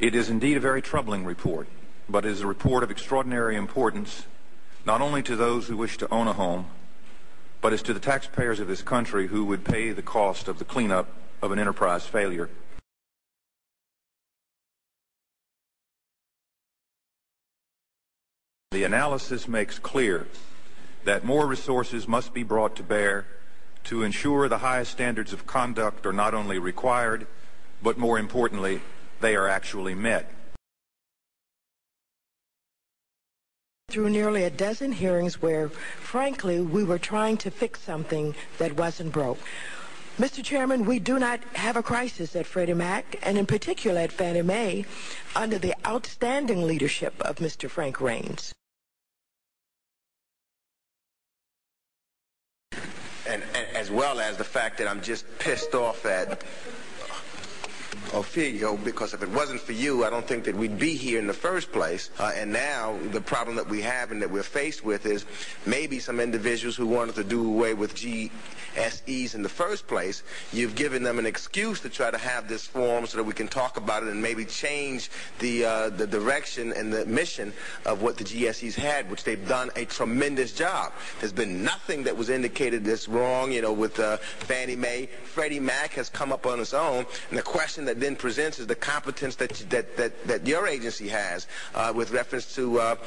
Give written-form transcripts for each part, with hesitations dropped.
It is indeed a very troubling report, but it is a report of extraordinary importance not only to those who wish to own a home, but as to the taxpayers of this country who would pay the cost of the cleanup of an enterprise failure. The analysis makes clear that more resources must be brought to bear to ensure the highest standards of conduct are not only required, but more importantly, they are actually met. Through nearly a dozen hearings where, frankly, we were trying to fix something that wasn't broke. Mr. Chairman, we do not have a crisis at Freddie Mac, and in particular at Fannie Mae, under the outstanding leadership of Mr. Frank Raines. And as well as the fact that I'm just pissed off at Ophelia, because if it wasn't for you, I don't think that we'd be here in the first place. And now the problem that we have and that we're faced with is maybe some individuals who wanted to do away with GSEs in the first place, you've given them an excuse to try to have this forum so that we can talk about it and maybe change the direction and the mission of what the GSEs had, which they've done a tremendous job. There's been nothing that was indicated that's wrong, with Fannie Mae. Freddie Mac has come up on its own, and the question that then presents is the competence that your agency has with reference to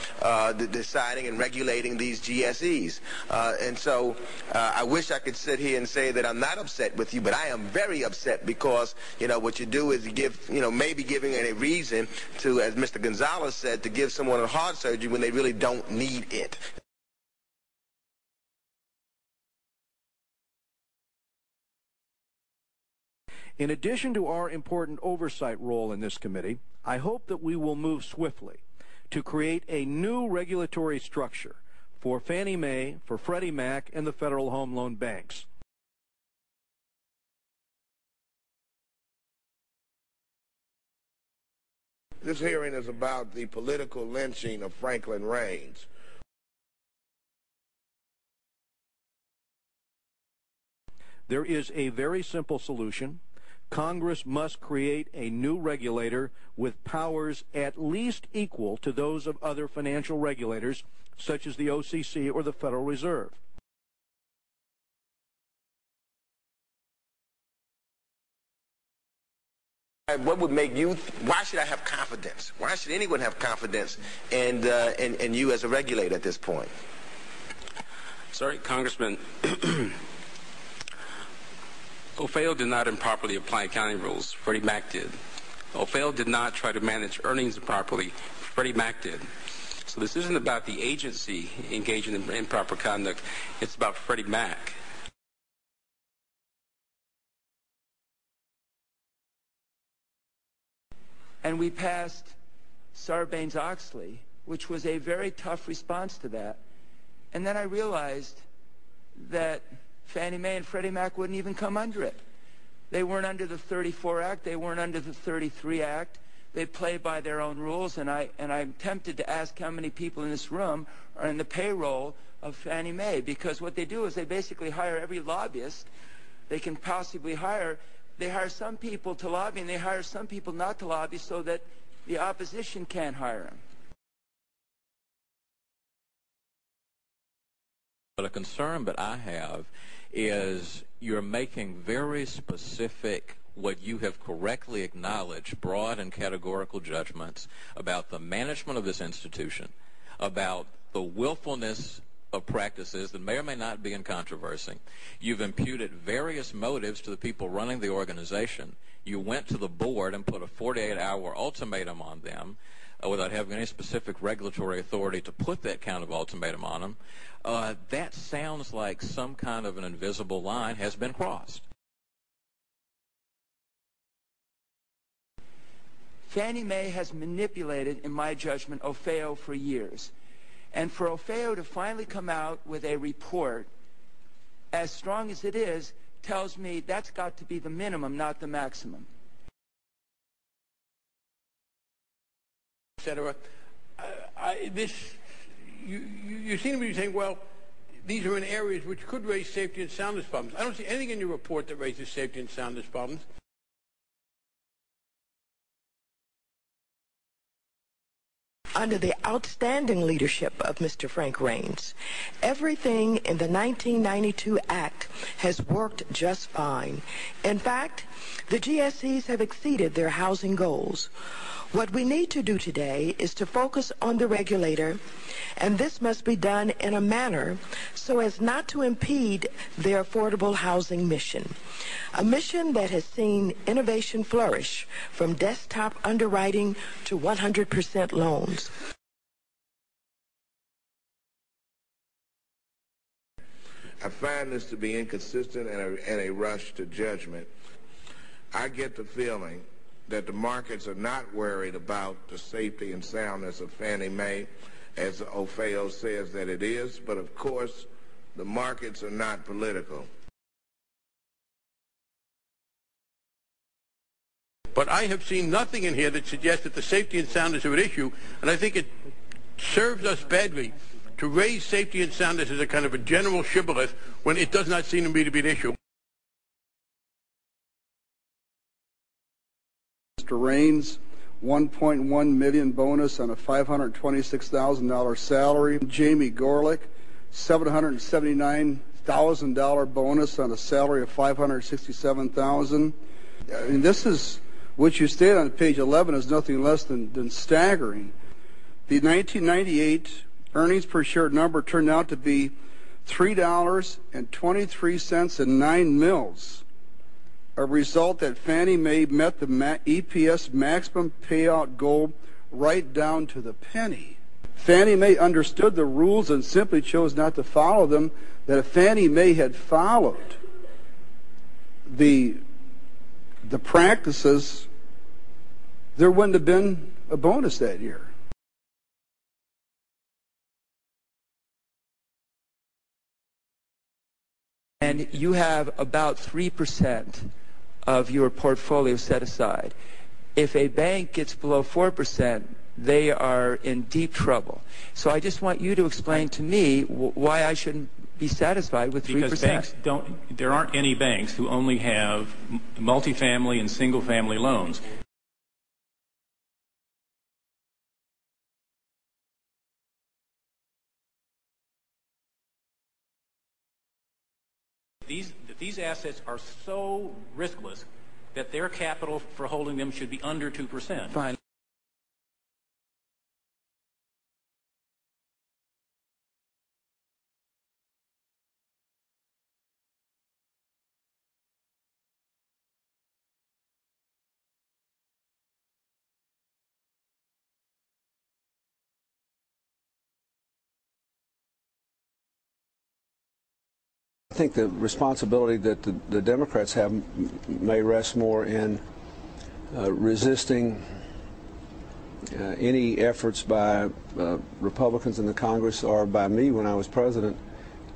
deciding and regulating these GSEs. And so I wish I could sit here and say that I'm not upset with you, but I am very upset because, what you do is you give, maybe giving a reason to, as Mr. Gonzalez said, to give someone a heart surgery when they really don't need it. In addition to our important oversight role in this committee, I hope that we will move swiftly to create a new regulatory structure for Fannie Mae, for Freddie Mac, and the Federal Home Loan Banks. This hearing is about the political lynching of Franklin Raines. There is a very simple solution. Congress must create a new regulator with powers at least equal to those of other financial regulators, such as the OCC or the Federal Reserve. What would make you, why should I have confidence? Why should anyone have confidence in you as a regulator at this point? Sorry, Congressman. OFAO did not improperly apply accounting rules. Freddie Mac did. OFAO did not try to manage earnings improperly. Freddie Mac did. So this isn't about the agency engaging in improper conduct. It's about Freddie Mac. And we passed Sarbanes-Oxley, which was a very tough response to that. And then I realized that Fannie Mae and Freddie Mac wouldn't even come under it. They weren't under the 34 Act. They weren't under the 33 Act. They play by their own rules, and I'm tempted to ask how many people in this room are in the payroll of Fannie Mae, because what they do is they basically hire every lobbyist they can possibly hire. They hire some people to lobby, and they hire some people not to lobby so that the opposition can't hire them. But a concern that I have is you're making very specific, what you have correctly acknowledged, broad and categorical judgments about the management of this institution, about the willfulness of practices that may or may not be in controversy. You've imputed various motives to the people running the organization. You went to the board and put a 48-hour ultimatum on them without having any specific regulatory authority to put that kind of ultimatum on them. That sounds like some kind of an invisible line has been crossed. Fannie Mae has manipulated, in my judgment, OFAO for years. And for OFAO to finally come out with a report as strong as it is tells me that's got to be the minimum, not the maximum. Etc. You seem to be saying, well, these are in areas which could raise safety and soundness problems. I don't see anything in your report that raises safety and soundness problems. under the outstanding leadership of Mr. Frank Raines. Everything in the 1992 Act has worked just fine. In fact, the GSEs have exceeded their housing goals. What we need to do today is to focus on the regulator, and this must be done in a manner so as not to impede their affordable housing mission, a mission that has seen innovation flourish from desktop underwriting to 100% loans. I find this to be inconsistent and a rush to judgment. I get the feeling that the markets are not worried about the safety and soundness of Fannie Mae, as Ofeo says that it is, but of course the markets are not political. But I have seen nothing in here that suggests that the safety and soundness are at issue, and I think it serves us badly to raise safety and soundness as a kind of a general shibboleth when it does not seem to me to be an issue. Mr. Raines, $1.1 million bonus on a $526,000 salary. Jamie Gorelick, $779,000 bonus on a salary of $567,000. And this is what you stated on page 11 is nothing less than staggering. The 1998 earnings per share number turned out to be $3.23 and 9 mils. A result that Fannie Mae met the EPS maximum payout goal right down to the penny. Fannie Mae understood the rules and simply chose not to follow them. That if Fannie Mae had followed the practices, there wouldn't have been a bonus that year. And you have about 3% of your portfolio set aside. If a bank gets below 4%, they are in deep trouble. So I just want you to explain to me why I shouldn't be satisfied with 3%. Because banks there aren't any banks who only have multifamily and single-family loans. These assets are so riskless that their capital for holding them should be under 2%. Fine. I think the responsibility that the Democrats have may rest more in resisting any efforts by Republicans in the Congress or by me when I was president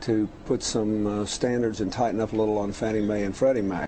to put some standards and tighten up a little on Fannie Mae and Freddie Mac.